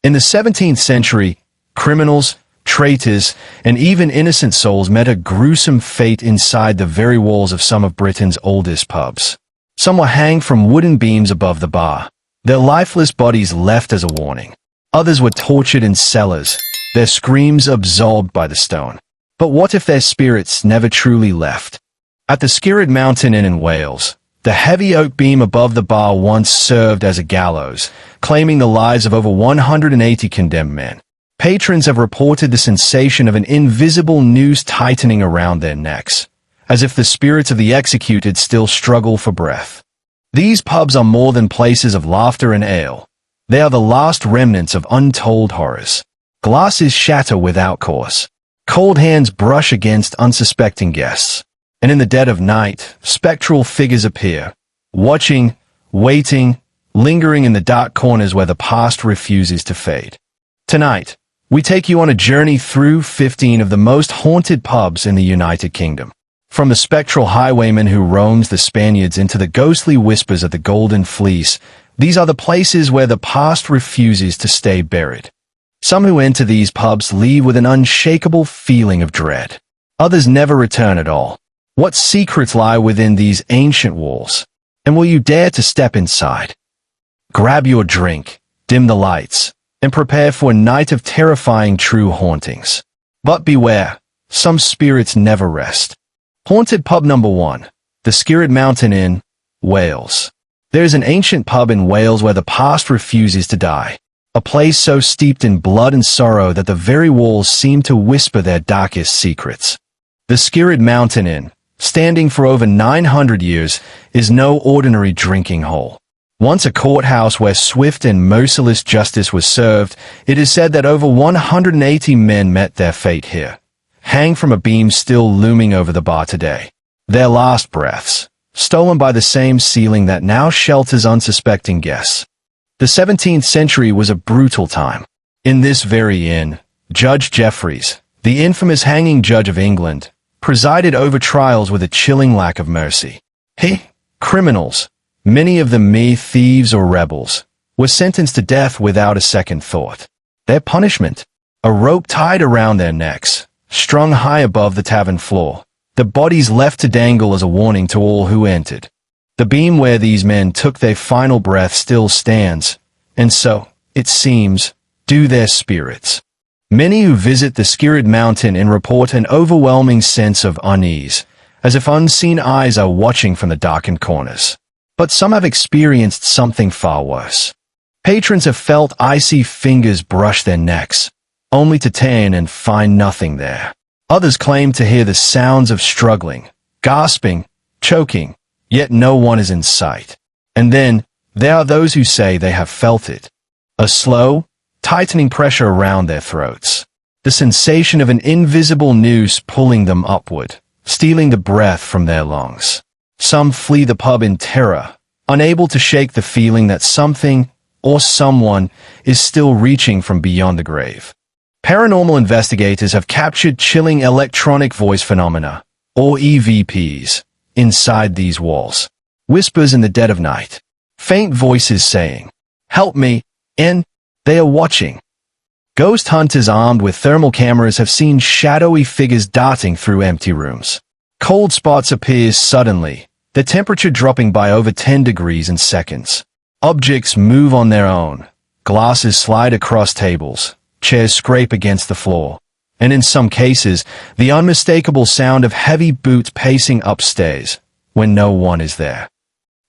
In the 17th century, criminals, traitors, and even innocent souls met a gruesome fate inside the very walls of some of Britain's oldest pubs. Some were hanged from wooden beams above the bar, their lifeless bodies left as a warning. Others were tortured in cellars, their screams absorbed by the stone. But what if their spirits never truly left? At the Skirrid Mountain Inn in Wales, the heavy oak beam above the bar once served as a gallows, claiming the lives of over 180 condemned men. Patrons have reported the sensation of an invisible noose tightening around their necks, as if the spirits of the executed still struggle for breath. These pubs are more than places of laughter and ale. They are the last remnants of untold horrors. Glasses shatter without cause. Cold hands brush against unsuspecting guests. And in the dead of night, spectral figures appear, watching, waiting, lingering in the dark corners where the past refuses to fade. Tonight, we take you on a journey through 15 of the most haunted pubs in the United Kingdom. From the spectral highwayman who roams the Spaniards into the ghostly whispers of the Golden Fleece, these are the places where the past refuses to stay buried. Some who enter these pubs leave with an unshakable feeling of dread. Others never return at all. What secrets lie within these ancient walls? And will you dare to step inside? Grab your drink, dim the lights, and prepare for a night of terrifying true hauntings. But beware, some spirits never rest. Haunted pub number 1, the Skirrid Mountain Inn, Wales. There is an ancient pub in Wales where the past refuses to die. A place so steeped in blood and sorrow that the very walls seem to whisper their darkest secrets. The Skirrid Mountain Inn, standing for over 900 years, is no ordinary drinking hole. Once a courthouse where swift and merciless justice was served, it is said that over 180 men met their fate here, hanged from a beam still looming over the bar today. Their last breaths, stolen by the same ceiling that now shelters unsuspecting guests. The 17th century was a brutal time. In this very inn, Judge Jeffreys, the infamous hanging judge of England, presided over trials with a chilling lack of mercy. Criminals, many of them mere thieves or rebels, were sentenced to death without a second thought. Their punishment? A rope tied around their necks, strung high above the tavern floor, the bodies left to dangle as a warning to all who entered. The beam where these men took their final breath still stands, and so, it seems, do their spirits. Many who visit the Skirrid Mountain Inn report an overwhelming sense of unease, as if unseen eyes are watching from the darkened corners. But some have experienced something far worse. Patrons have felt icy fingers brush their necks, only to turn and find nothing there. Others claim to hear the sounds of struggling, gasping, choking, yet no one is in sight. And then, there are those who say they have felt it. A slow, tightening pressure around their throats. The sensation of an invisible noose pulling them upward, stealing the breath from their lungs. Some flee the pub in terror, unable to shake the feeling that something, or someone, is still reaching from beyond the grave. Paranormal investigators have captured chilling electronic voice phenomena, or EVPs, inside these walls. Whispers in the dead of night. Faint voices saying, "Help me," and they are watching. Ghost hunters armed with thermal cameras have seen shadowy figures darting through empty rooms. Cold spots appear suddenly, the temperature dropping by over 10 degrees in seconds. Objects move on their own. Glasses slide across tables. Chairs scrape against the floor. And in some cases, the unmistakable sound of heavy boots pacing upstairs when no one is there.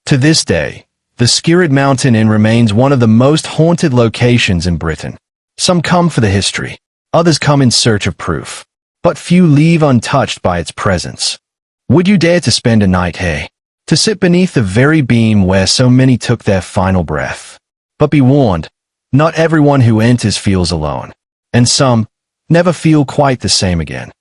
To this day, the Skirrid Mountain Inn remains one of the most haunted locations in Britain. Some come for the history. Others come in search of proof. But few leave untouched by its presence. Would you dare to spend a night here? To sit beneath the very beam where so many took their final breath? But be warned, not everyone who enters feels alone. And some never feel quite the same again.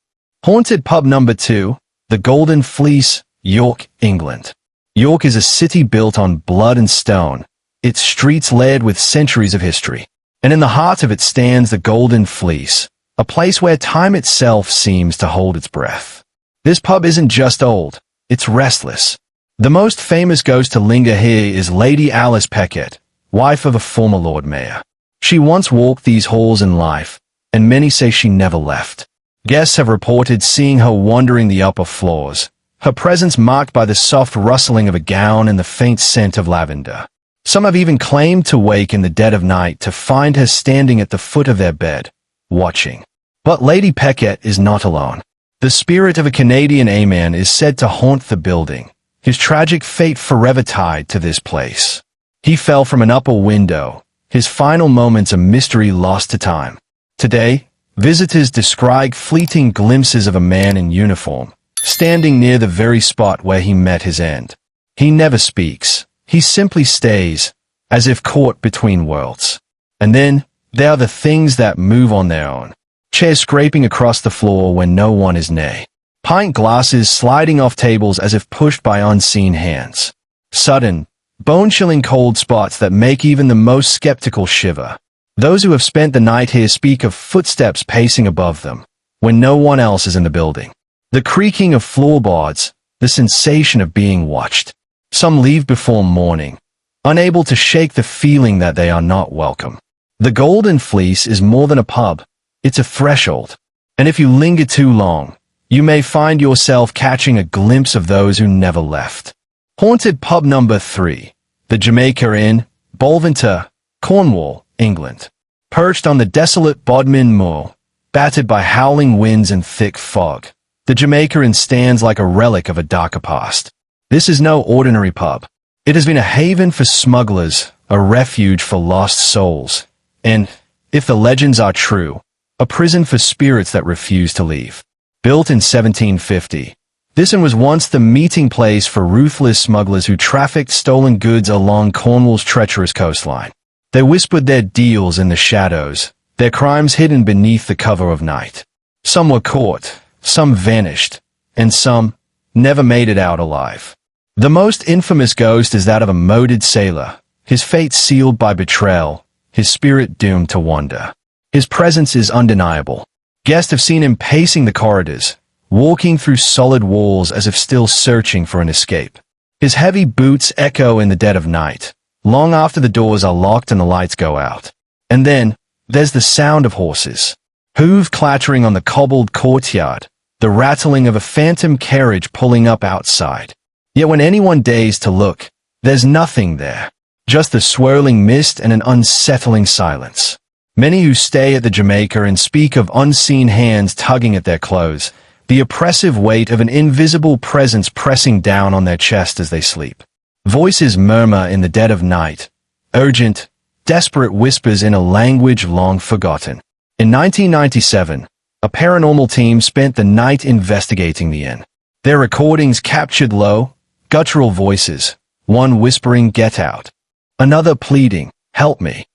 Haunted pub number 2, the Golden Fleece, York, England. York is a city built on blood and stone, its streets layered with centuries of history. And in the heart of it stands the Golden Fleece, a place where time itself seems to hold its breath. This pub isn't just old, it's restless. The most famous ghost to linger here is Lady Alice Peckett, wife of a former Lord Mayor. She once walked these halls in life, and many say she never left. Guests have reported seeing her wandering the upper floors, her presence marked by the soft rustling of a gown and the faint scent of lavender. Some have even claimed to wake in the dead of night to find her standing at the foot of their bed, watching. But Lady Peckett is not alone. The spirit of a Canadian A-man is said to haunt the building, his tragic fate forever tied to this place. He fell from an upper window, his final moments a mystery lost to time. Today, visitors describe fleeting glimpses of a man in uniform, standing near the very spot where he met his end. He never speaks. He simply stays, as if caught between worlds. And then, there are the things that move on their own. Chairs scraping across the floor when no one is near. Pint glasses sliding off tables as if pushed by unseen hands. Sudden, bone-chilling cold spots that make even the most skeptical shiver. Those who have spent the night here speak of footsteps pacing above them, when no one else is in the building. The creaking of floorboards, the sensation of being watched. Some leave before morning, unable to shake the feeling that they are not welcome. The Golden Fleece is more than a pub, it's a threshold. And if you linger too long, you may find yourself catching a glimpse of those who never left. Haunted Pub Number 3, the Jamaica Inn, Bolventor, Cornwall, England. Perched on the desolate Bodmin Moor, battered by howling winds and thick fog, the Jamaica Inn stands like a relic of a darker past. This is no ordinary pub. It has been a haven for smugglers, a refuge for lost souls, and, if the legends are true, a prison for spirits that refuse to leave. Built in 1750, this inn was once the meeting place for ruthless smugglers who trafficked stolen goods along Cornwall's treacherous coastline. They whispered their deals in the shadows, their crimes hidden beneath the cover of night. Some were caught, some vanished, and some never made it out alive. The most infamous ghost is that of a moated sailor, his fate sealed by betrayal, his spirit doomed to wander. His presence is undeniable. Guests have seen him pacing the corridors, walking through solid walls as if still searching for an escape. His heavy boots echo in the dead of night, long after the doors are locked and the lights go out. And then, there's the sound of horses, hooves clattering on the cobbled courtyard, the rattling of a phantom carriage pulling up outside. Yet when anyone dares to look, there's nothing there, just the swirling mist and an unsettling silence. Many who stay at the Jamaica and speak of unseen hands tugging at their clothes, the oppressive weight of an invisible presence pressing down on their chest as they sleep. Voices murmur in the dead of night, urgent, desperate whispers in a language long forgotten. In 1997, a paranormal team spent the night investigating the inn. Their recordings captured low, guttural voices, one whispering, "Get out," another pleading, "Help me."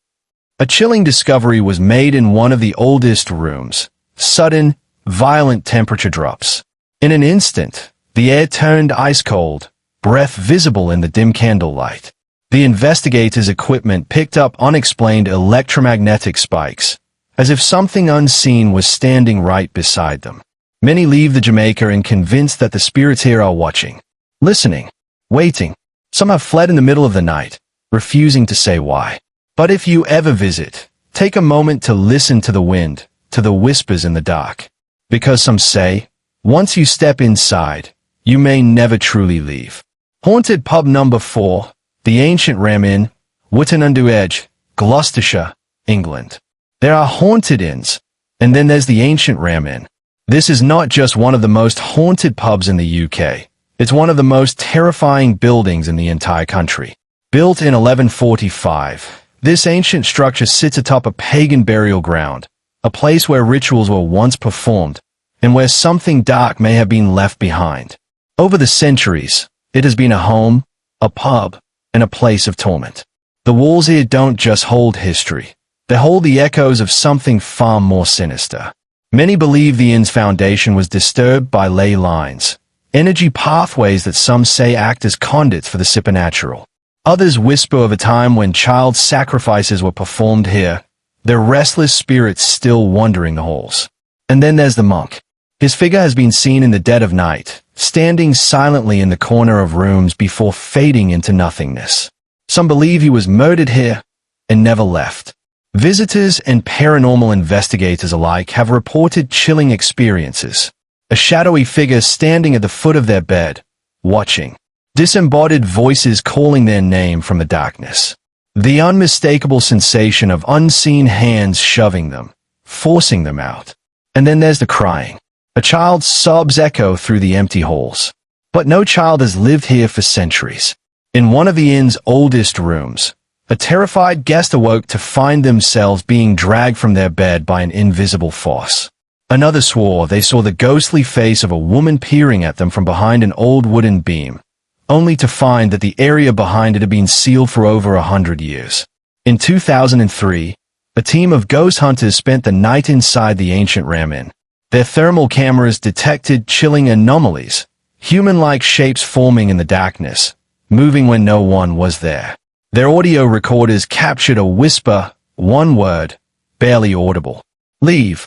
A chilling discovery was made in one of the oldest rooms. Sudden, violent temperature drops. In an instant, the air turned ice cold, breath visible in the dim candlelight. The investigators' equipment picked up unexplained electromagnetic spikes, as if something unseen was standing right beside them. Many leave the Jamaica and convinced that the spirits here are watching, listening, waiting. Some have fled in the middle of the night, refusing to say why. But if you ever visit, take a moment to listen to the wind, to the whispers in the dark. Because some say, once you step inside, you may never truly leave. Haunted Pub Number 4, the Ancient Ram Inn, Wotton-under-Edge, Gloucestershire, England. There are haunted inns, and then there's the Ancient Ram Inn. This is not just one of the most haunted pubs in the UK. It's one of the most terrifying buildings in the entire country. Built in 1145, this ancient structure sits atop a pagan burial ground, a place where rituals were once performed, and where something dark may have been left behind. Over the centuries, it has been a home, a pub, and a place of torment. The walls here don't just hold history. They hold the echoes of something far more sinister. Many believe the inn's foundation was disturbed by ley lines, energy pathways that some say act as conduits for the supernatural. Others whisper of a time when child sacrifices were performed here, their restless spirits still wandering the halls. And then there's the monk. His figure has been seen in the dead of night, standing silently in the corner of rooms before fading into nothingness. Some believe he was murdered here and never left. Visitors and paranormal investigators alike have reported chilling experiences. A shadowy figure standing at the foot of their bed, watching. Disembodied voices calling their name from the darkness. The unmistakable sensation of unseen hands shoving them, forcing them out. And then there's the crying. A child's sobs echo through the empty halls. But no child has lived here for centuries. In one of the inn's oldest rooms, a terrified guest awoke to find themselves being dragged from their bed by an invisible force. Another swore they saw the ghostly face of a woman peering at them from behind an old wooden beam, only to find that the area behind it had been sealed for over 100 years. In 2003, a team of ghost hunters spent the night inside the ancient ram inn. Their thermal cameras detected chilling anomalies, human-like shapes forming in the darkness, moving when no one was there. Their audio recorders captured a whisper, one word, barely audible. Leave.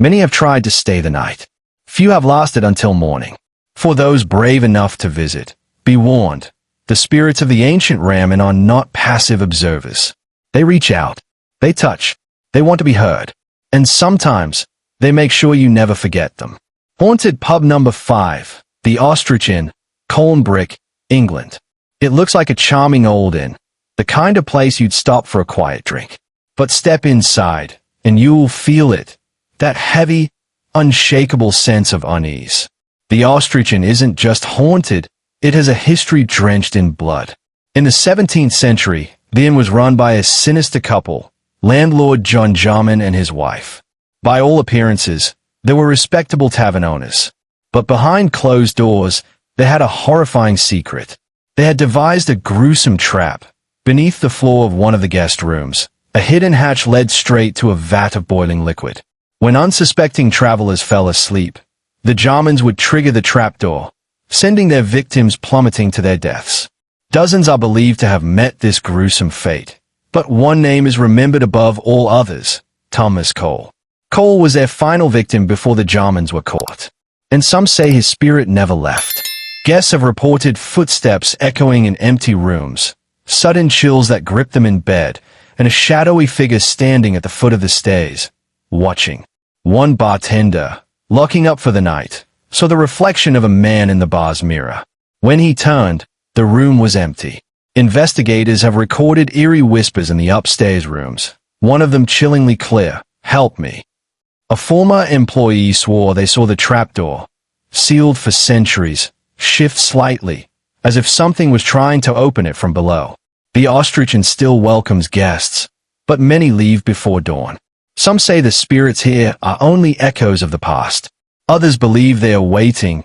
Many have tried to stay the night. Few have lasted until morning. For those brave enough to visit, be warned, the spirits of the ancient ram inn are not passive observers. They reach out. They touch. They want to be heard. And sometimes, they make sure you never forget them. Haunted pub number 5, the Ostrich Inn, Colnbrook, England. It looks like a charming old inn, the kind of place you'd stop for a quiet drink. But step inside, and you'll feel it, that heavy, unshakable sense of unease. The Ostrich Inn isn't just haunted, it has a history drenched in blood. In the 17th century, the inn was run by a sinister couple, landlord John Jarman and his wife. By all appearances, they were respectable tavern owners. But behind closed doors, they had a horrifying secret. They had devised a gruesome trap. Beneath the floor of one of the guest rooms, a hidden hatch led straight to a vat of boiling liquid. When unsuspecting travelers fell asleep, the Jarmans would trigger the trapdoor, sending their victims plummeting to their deaths. Dozens are believed to have met this gruesome fate, but one name is remembered above all others, Thomas Cole. Cole was their final victim before the Jarmans were caught, and some say his spirit never left. Guests have reported footsteps echoing in empty rooms, sudden chills that grip them in bed, and a shadowy figure standing at the foot of the stairs, watching. One bartender, locking up for the night, saw the reflection of a man in the bar's mirror. When he turned, the room was empty. Investigators have recorded eerie whispers in the upstairs rooms, one of them chillingly clear, "Help me." A former employee swore they saw the trapdoor, sealed for centuries, shift slightly, as if something was trying to open it from below. The Ostrich Inn still welcomes guests, but many leave before dawn. Some say the spirits here are only echoes of the past. Others believe they are waiting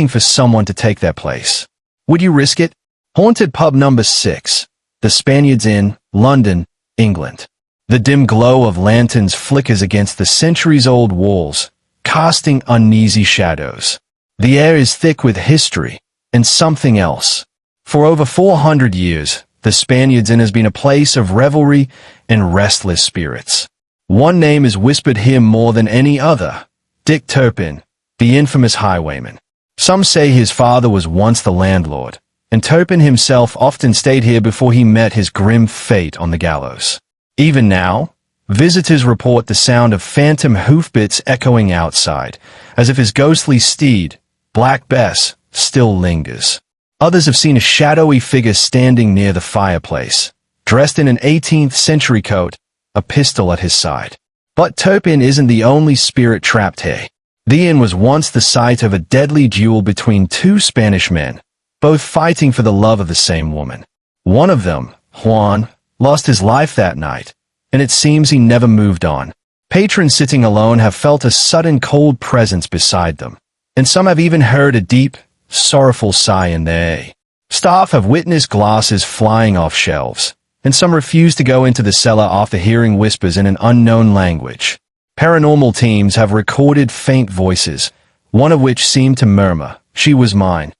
for someone to take their place. Would you risk it? Haunted pub number 6, the Spaniards Inn, London, England. The dim glow of lanterns flickers against the centuries-old walls, casting uneasy shadows. The air is thick with history and something else. For over 400 years, the Spaniards Inn has been a place of revelry and restless spirits. One name is whispered here more than any other, Dick Turpin, the infamous highwayman. Some say his father was once the landlord, and Turpin himself often stayed here before he met his grim fate on the gallows. Even now, visitors report the sound of phantom hoofbeats echoing outside, as if his ghostly steed, Black Bess, still lingers. Others have seen a shadowy figure standing near the fireplace, dressed in an 18th century coat, a pistol at his side. But Turpin isn't the only spirit trapped here. The inn was once the site of a deadly duel between two Spanish men, both fighting for the love of the same woman. One of them, Juan, lost his life that night, and it seems he never moved on. Patrons sitting alone have felt a sudden cold presence beside them, and some have even heard a deep, sorrowful sigh in their ear. Staff have witnessed glasses flying off shelves, and some refuse to go into the cellar after hearing whispers in an unknown language. Paranormal teams have recorded faint voices, one of which seemed to murmur, "She was mine."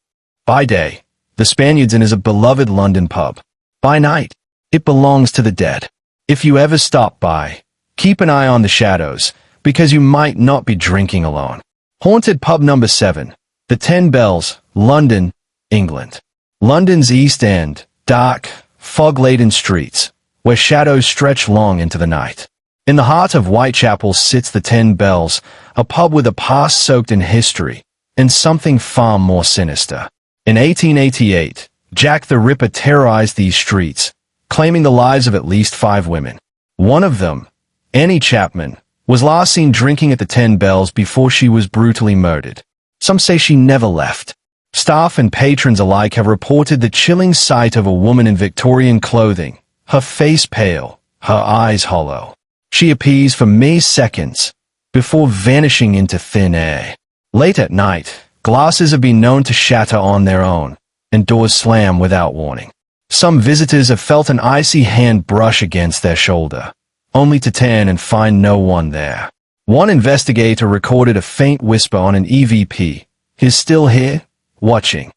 By day, the Spaniards Inn is a beloved London pub. By night, it belongs to the dead. If you ever stop by, keep an eye on the shadows, because you might not be drinking alone. Haunted pub number 7, the 10 Bells, London, England. London's East End, dark, fog-laden streets, where shadows stretch long into the night. In the heart of Whitechapel sits the 10 Bells, a pub with a past soaked in history, and something far more sinister. In 1888, Jack the Ripper terrorized these streets, claiming the lives of at least 5 women. One of them, Annie Chapman, was last seen drinking at the 10 Bells before she was brutally murdered. Some say she never left. Staff and patrons alike have reported the chilling sight of a woman in Victorian clothing, her face pale, her eyes hollow. She appears for mere seconds, before vanishing into thin air. Late at night, glasses have been known to shatter on their own, and doors slam without warning. Some visitors have felt an icy hand brush against their shoulder, only to turn and find no one there. One investigator recorded a faint whisper on an EVP, "He's still here, watching."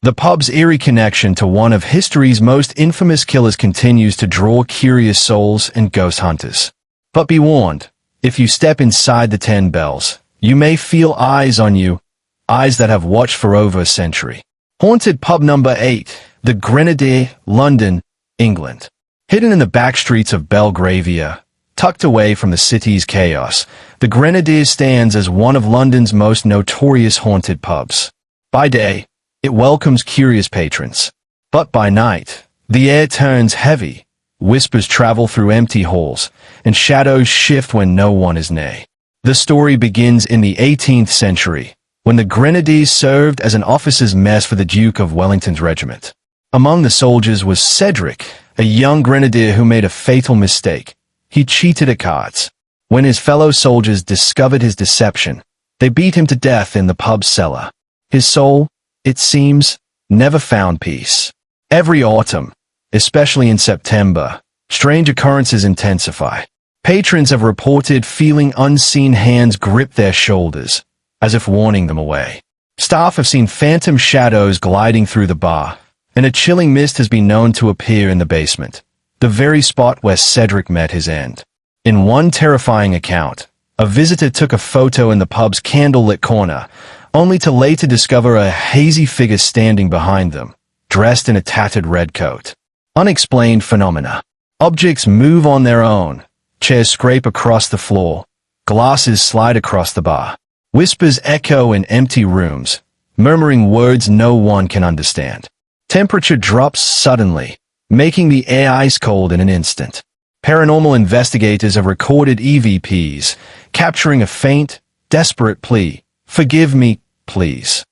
The pub's eerie connection to one of history's most infamous killers continues to draw curious souls and ghost hunters. But be warned, if you step inside the 10 Bells, you may feel eyes on you, eyes that have watched for over a century. Haunted pub number 8, the Grenadier, London, England. Hidden in the back streets of Belgravia, tucked away from the city's chaos, the Grenadier stands as one of London's most notorious haunted pubs. By day, it welcomes curious patrons. But by night, the air turns heavy, whispers travel through empty halls, and shadows shift when no one is near. The story begins in the 18th century, when the Grenadiers served as an officer's mess for the Duke of Wellington's regiment. Among the soldiers was Cedric, a young grenadier who made a fatal mistake. He cheated at cards. When his fellow soldiers discovered his deception, they beat him to death in the pub's cellar. His soul, it seems, never found peace. Every autumn, especially in September, strange occurrences intensify. Patrons have reported feeling unseen hands grip their shoulders, as if warning them away. Staff have seen phantom shadows gliding through the bar, and a chilling mist has been known to appear in the basement, the very spot where Cedric met his end. In one terrifying account, a visitor took a photo in the pub's candlelit corner, only to later discover a hazy figure standing behind them, dressed in a tattered red coat. Unexplained phenomena. Objects move on their own. Chairs scrape across the floor. Glasses slide across the bar. Whispers echo in empty rooms, murmuring words no one can understand. Temperature drops suddenly, making the air ice cold in an instant. Paranormal investigators have recorded EVPs, capturing a faint, desperate plea, "Forgive me, please."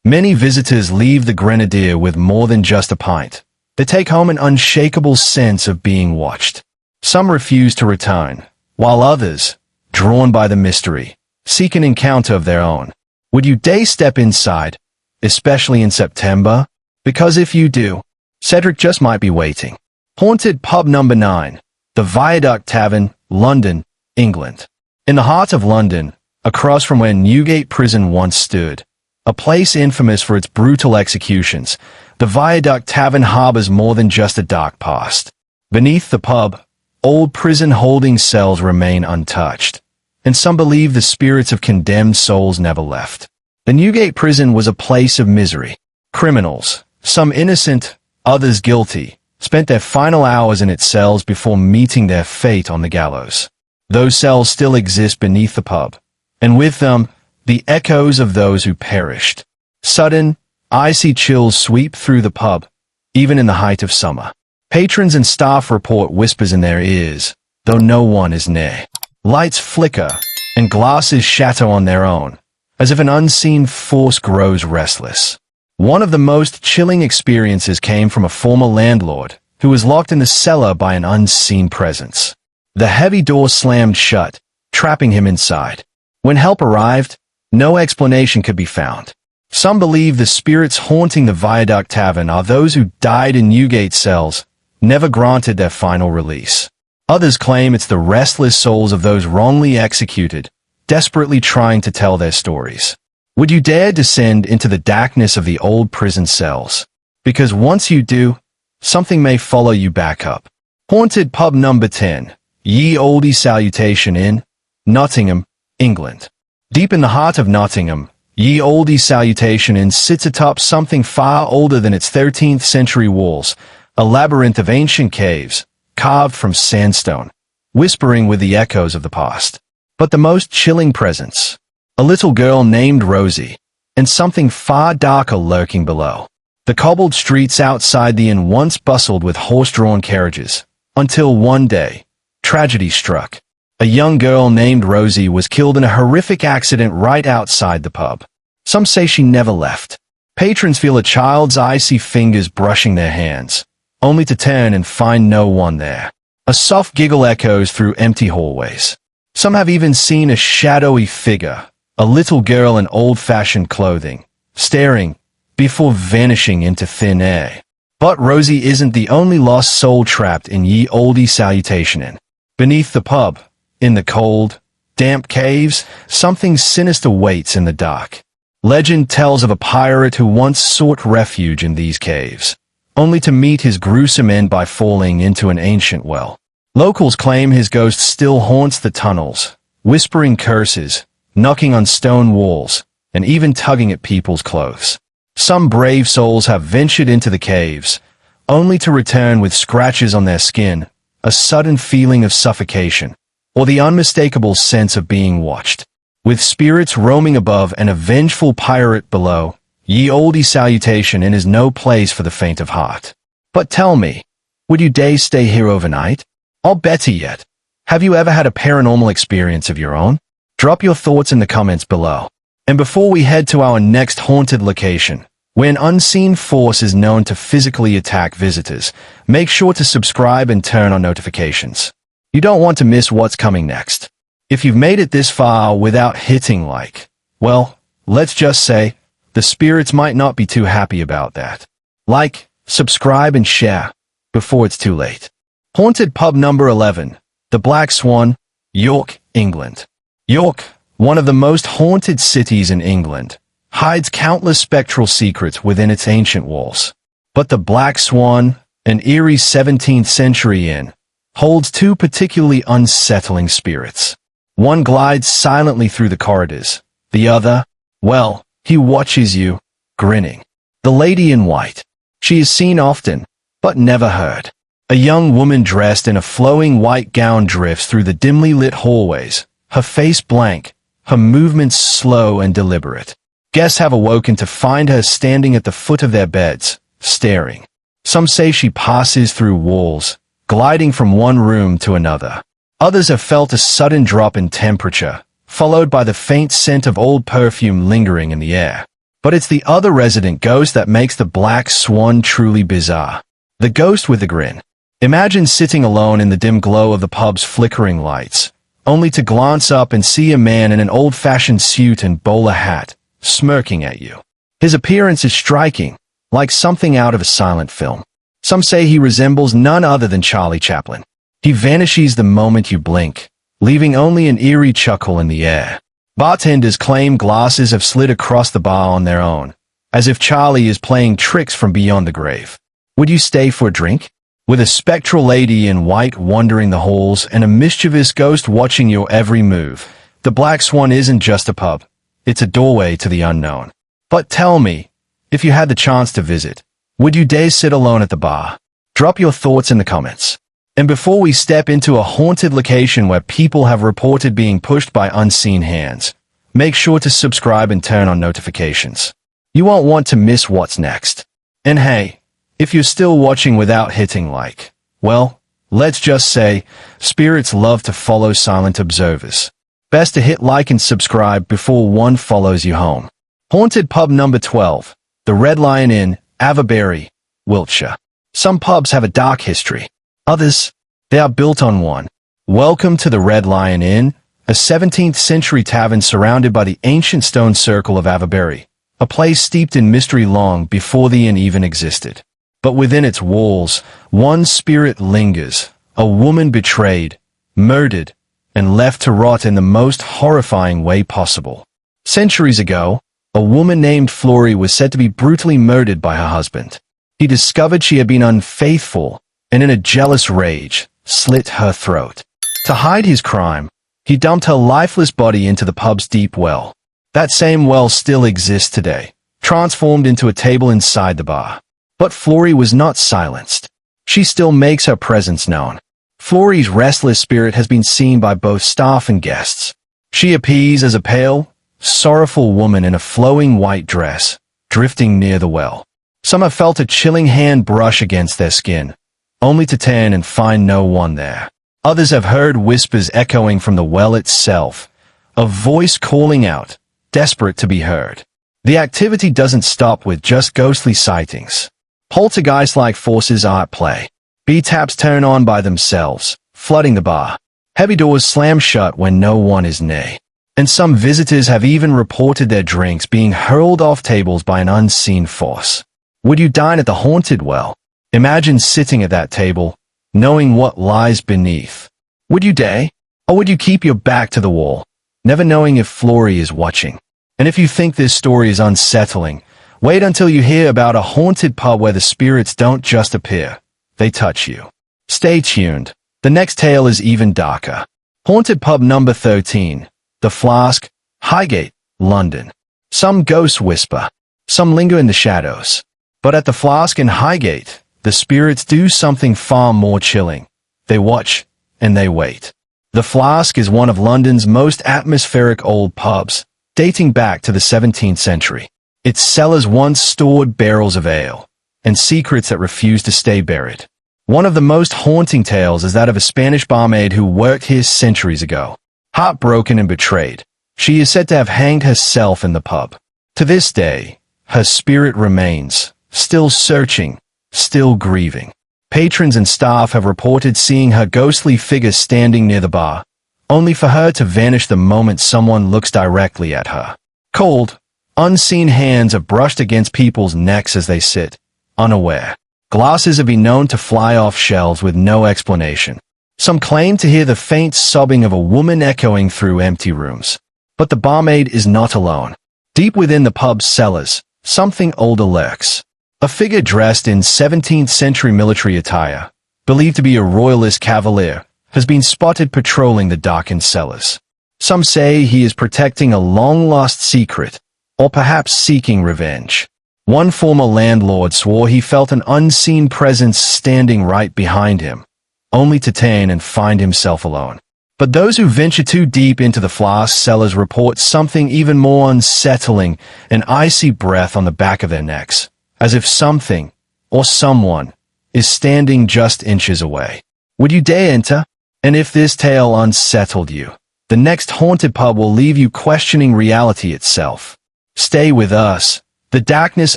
Many visitors leave the Grenadier with more than just a pint. They take home an unshakable sense of being watched. Some refuse to return, while others, drawn by the mystery, seek an encounter of their own. Would you dare step inside, especially in September? Because if you do, Cedric just might be waiting. Haunted pub number 9, the Viaduct Tavern, London, England. In the heart of London, across from where Newgate Prison once stood, a place infamous for its brutal executions, the Viaduct Tavern harbors more than just a dark past. Beneath the pub, old prison holding cells remain untouched, and some believe the spirits of condemned souls never left. The Newgate Prison was a place of misery. Criminals, some innocent, others guilty, spent their final hours in its cells before meeting their fate on the gallows. Those cells still exist beneath the pub, and with them, the echoes of those who perished. Sudden, icy chills sweep through the pub, even in the height of summer. Patrons and staff report whispers in their ears, though no one is near. Lights flicker, and glasses shatter on their own, as if an unseen force grows restless. One of the most chilling experiences came from a former landlord, who was locked in the cellar by an unseen presence. The heavy door slammed shut, trapping him inside. When help arrived, no explanation could be found. Some believe the spirits haunting the Viaduct Tavern are those who died in Newgate cells, never granted their final release. Others claim it's the restless souls of those wrongly executed, desperately trying to tell their stories. Would you dare descend into the darkness of the old prison cells? Because once you do, something may follow you back up. Haunted pub number 10, Ye Olde Salutation in Nottingham, England. Deep in the heart of Nottingham, Ye Olde Salutation Inn sits atop something far older than its 13th century walls, a labyrinth of ancient caves, carved from sandstone, whispering with the echoes of the past. But the most chilling presence, a little girl named Rosie, and something far darker lurking below. The cobbled streets outside the inn once bustled with horse-drawn carriages, until one day, tragedy struck. A young girl named Rosie was killed in a horrific accident right outside the pub. Some say she never left. Patrons feel a child's icy fingers brushing their hands, only to turn and find no one there. A soft giggle echoes through empty hallways. Some have even seen a shadowy figure, a little girl in old-fashioned clothing, staring, before vanishing into thin air. But Rosie isn't the only lost soul trapped in ye olde Salutation Inn. Beneath the pub, in the cold, damp caves, something sinister waits in the dark. Legend tells of a pirate who once sought refuge in these caves, only to meet his gruesome end by falling into an ancient well. Locals claim his ghost still haunts the tunnels, whispering curses, knocking on stone walls, and even tugging at people's clothes. Some brave souls have ventured into the caves, only to return with scratches on their skin, a sudden feeling of suffocation, or the unmistakable sense of being watched. With spirits roaming above and a vengeful pirate below, ye olde Salutation Inn is no place for the faint of heart. But tell me, would you dare stay here overnight? Or better yet, have you ever had a paranormal experience of your own? Drop your thoughts in the comments below. And before we head to our next haunted location, where an unseen force is known to physically attack visitors, make sure to subscribe and turn on notifications. You don't want to miss what's coming next. If you've made it this far without hitting like, well, let's just say, the spirits might not be too happy about that. Like, subscribe and share, before it's too late. Haunted Pub number 11, the Black Swan, York, England. York, one of the most haunted cities in England, hides countless spectral secrets within its ancient walls. But the Black Swan, an eerie 17th century inn, holds two particularly unsettling spirits. One glides silently through the corridors. The other, well, he watches you, grinning. The lady in white. She is seen often, but never heard. A young woman dressed in a flowing white gown drifts through the dimly lit hallways, her face blank, her movements slow and deliberate. Guests have awoken to find her standing at the foot of their beds, staring. Some say she passes through walls, gliding from one room to another. Others have felt a sudden drop in temperature, followed by the faint scent of old perfume lingering in the air. But it's the other resident ghost that makes the Black Swan truly bizarre. The ghost with the grin. Imagine sitting alone in the dim glow of the pub's flickering lights, only to glance up and see a man in an old-fashioned suit and bowler hat, smirking at you. His appearance is striking, like something out of a silent film. Some say he resembles none other than Charlie Chaplin. He vanishes the moment you blink, leaving only an eerie chuckle in the air. Bartenders claim glasses have slid across the bar on their own, as if Charlie is playing tricks from beyond the grave. Would you stay for a drink? With a spectral lady in white wandering the halls and a mischievous ghost watching your every move, the Black Swan isn't just a pub. It's a doorway to the unknown. But tell me, if you had the chance to visit, would you dare sit alone at the bar? Drop your thoughts in the comments. And before we step into a haunted location where people have reported being pushed by unseen hands, make sure to subscribe and turn on notifications. You won't want to miss what's next. And hey, if you're still watching without hitting like, well, let's just say, spirits love to follow silent observers. Best to hit like and subscribe before one follows you home. Haunted Pub number 12, the Red Lion Inn, Avebury, Wiltshire. Some pubs have a dark history. Others, they are built on one. Welcome to the Red Lion Inn, a 17th century tavern surrounded by the ancient stone circle of Avebury, a place steeped in mystery long before the inn even existed. But within its walls, one spirit lingers, a woman betrayed, murdered, and left to rot in the most horrifying way possible. Centuries ago, a woman named Flory was said to be brutally murdered by her husband. He discovered she had been unfaithful, and in a jealous rage, slit her throat. To hide his crime, he dumped her lifeless body into the pub's deep well. That same well still exists today, transformed into a table inside the bar. But Flory was not silenced. She still makes her presence known. Florrie's restless spirit has been seen by both staff and guests. She appears as a pale, sorrowful woman in a flowing white dress, drifting near the well. Some have felt a chilling hand brush against their skin, only to turn and find no one there. Others have heard whispers echoing from the well itself, a voice calling out, desperate to be heard. The activity doesn't stop with just ghostly sightings. Poltergeist-like forces are at play. B-taps turn on by themselves, flooding the bar. Heavy doors slam shut when no one is near. And some visitors have even reported their drinks being hurled off tables by an unseen force. Would you dine at the haunted well? Imagine sitting at that table, knowing what lies beneath. Would you dare? Or would you keep your back to the wall, never knowing if Florrie is watching? And if you think this story is unsettling, wait until you hear about a haunted pub where the spirits don't just appear, they touch you. Stay tuned. The next tale is even darker. Haunted pub number 13. The Flask, Highgate, London. Some ghosts whisper. Some linger in the shadows. But at the Flask in Highgate, the spirits do something far more chilling. They watch, and they wait. The Flask is one of London's most atmospheric old pubs, dating back to the 17th century. Its cellars once stored barrels of ale, and secrets that refuse to stay buried. One of the most haunting tales is that of a Spanish barmaid who worked here centuries ago. Heartbroken and betrayed, she is said to have hanged herself in the pub. To this day, her spirit remains, still searching, still grieving. Patrons and staff have reported seeing her ghostly figure standing near the bar, only for her to vanish the moment someone looks directly at her. Cold, unseen hands are brushed against people's necks as they sit, unaware. Glasses have been known to fly off shelves with no explanation. Some claim to hear the faint sobbing of a woman echoing through empty rooms. But the barmaid is not alone. Deep within the pub's cellars, something older lurks. A figure dressed in 17th century military attire, believed to be a royalist cavalier, has been spotted patrolling the darkened cellars. Some say he is protecting a long-lost secret, or perhaps seeking revenge. One former landlord swore he felt an unseen presence standing right behind him, only to turn and find himself alone. But those who venture too deep into the Flask cellars report something even more unsettling, an icy breath on the back of their necks, as if something, or someone, is standing just inches away. Would you dare enter? And if this tale unsettled you, the next haunted pub will leave you questioning reality itself. Stay with us. The darkness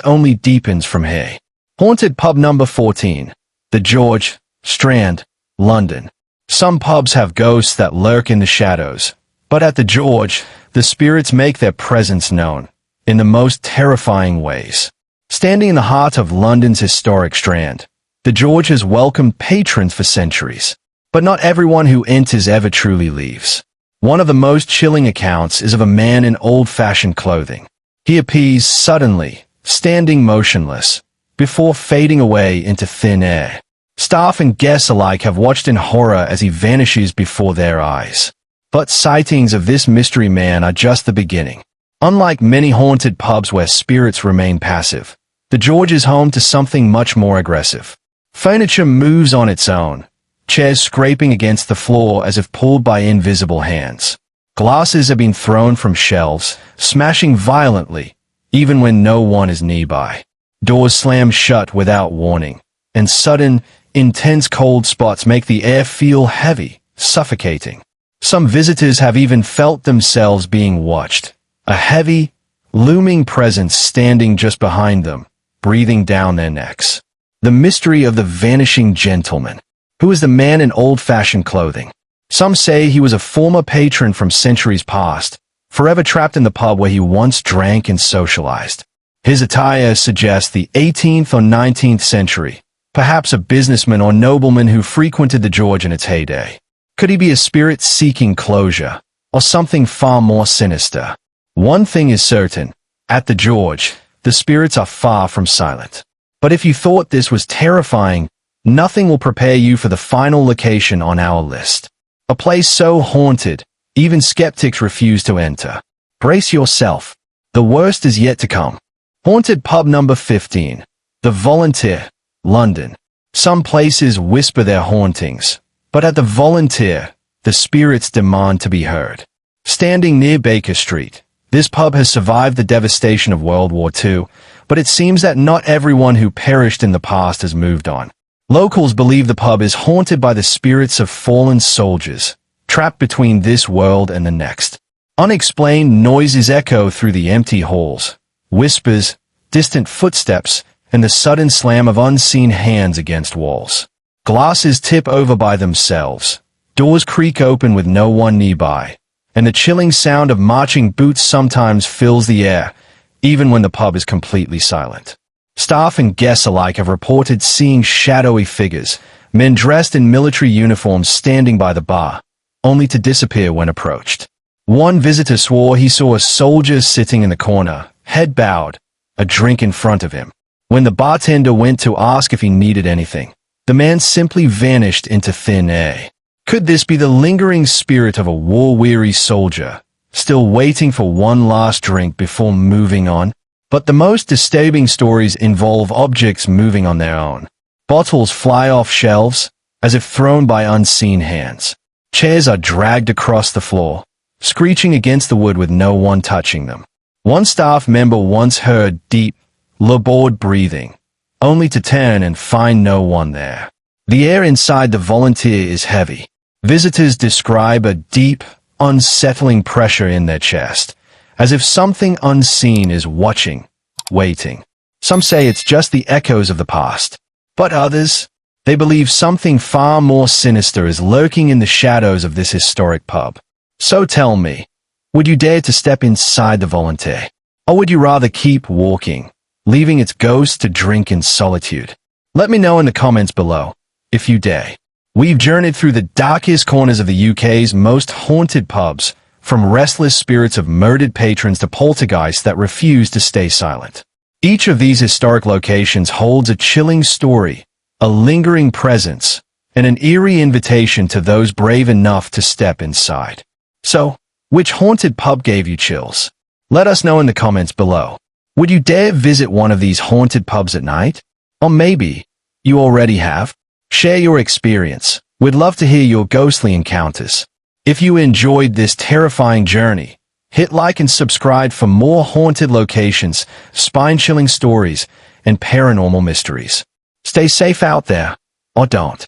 only deepens from here. Haunted pub number 14. The George, Strand, London. Some pubs have ghosts that lurk in the shadows, but at the George, the spirits make their presence known, in the most terrifying ways. Standing in the heart of London's historic Strand, the George has welcomed patrons for centuries. But not everyone who enters ever truly leaves. One of the most chilling accounts is of a man in old-fashioned clothing. He appears suddenly, standing motionless, before fading away into thin air. Staff and guests alike have watched in horror as he vanishes before their eyes. But sightings of this mystery man are just the beginning. Unlike many haunted pubs where spirits remain passive, the George is home to something much more aggressive. Furniture moves on its own, chairs scraping against the floor as if pulled by invisible hands. Glasses have been thrown from shelves, smashing violently, even when no one is nearby. Doors slam shut without warning, and sudden, intense cold spots make the air feel heavy, suffocating. Some visitors have even felt themselves being watched, a heavy, looming presence standing just behind them, breathing down their necks. The mystery of the vanishing gentleman. Who is the man in old-fashioned clothing? Some say he was a former patron from centuries past, forever trapped in the pub where he once drank and socialized. His attire suggests the 18th or 19th century, perhaps a businessman or nobleman who frequented the George in its heyday. Could he be a spirit seeking closure, or something far more sinister? One thing is certain, at the George, the spirits are far from silent. But if you thought this was terrifying, nothing will prepare you for the final location on our list. A place so haunted, even skeptics refuse to enter. Brace yourself. The worst is yet to come. Haunted pub number 15. The Bolventor, London. Some places whisper their hauntings, But at the Volunteer, the spirits demand to be heard. Standing near Baker Street, this pub has survived the devastation of World War II, but it seems that not everyone who perished in the past has moved on. Locals believe the pub is haunted by the spirits of fallen soldiers, trapped between this world and the next. Unexplained noises echo through the empty halls, whispers, distant footsteps, and the sudden slam of unseen hands against walls. Glasses tip over by themselves, doors creak open with no one nearby, and the chilling sound of marching boots sometimes fills the air, even when the pub is completely silent. Staff and guests alike have reported seeing shadowy figures, men dressed in military uniforms standing by the bar, only to disappear when approached. One visitor swore he saw a soldier sitting in the corner, head bowed, a drink in front of him. When the bartender went to ask if he needed anything, the man simply vanished into thin air. Could this be the lingering spirit of a war-weary soldier, still waiting for one last drink before moving on? But the most disturbing stories involve objects moving on their own. Bottles fly off shelves, as if thrown by unseen hands. Chairs are dragged across the floor, screeching against the wood with no one touching them. One staff member once heard deep, labored breathing, only to turn and find no one there. The air inside the Volunteer is heavy. Visitors describe a deep, unsettling pressure in their chest, as if something unseen is watching, waiting. Some say it's just the echoes of the past, but others, they believe something far more sinister is lurking in the shadows of this historic pub. So tell me, would you dare to step inside the Volunteer? Or would you rather keep walking, leaving its ghost to drink in solitude? Let me know in the comments below, if you dare. We've journeyed through the darkest corners of the UK's most haunted pubs, from restless spirits of murdered patrons to poltergeists that refuse to stay silent. Each of these historic locations holds a chilling story, a lingering presence, and an eerie invitation to those brave enough to step inside. So, which haunted pub gave you chills? Let us know in the comments below. Would you dare visit one of these haunted pubs at night? Or maybe you already have? Share your experience. We'd love to hear your ghostly encounters. If you enjoyed this terrifying journey, hit like and subscribe for more haunted locations, spine-chilling stories, and paranormal mysteries. Stay safe out there, or don't.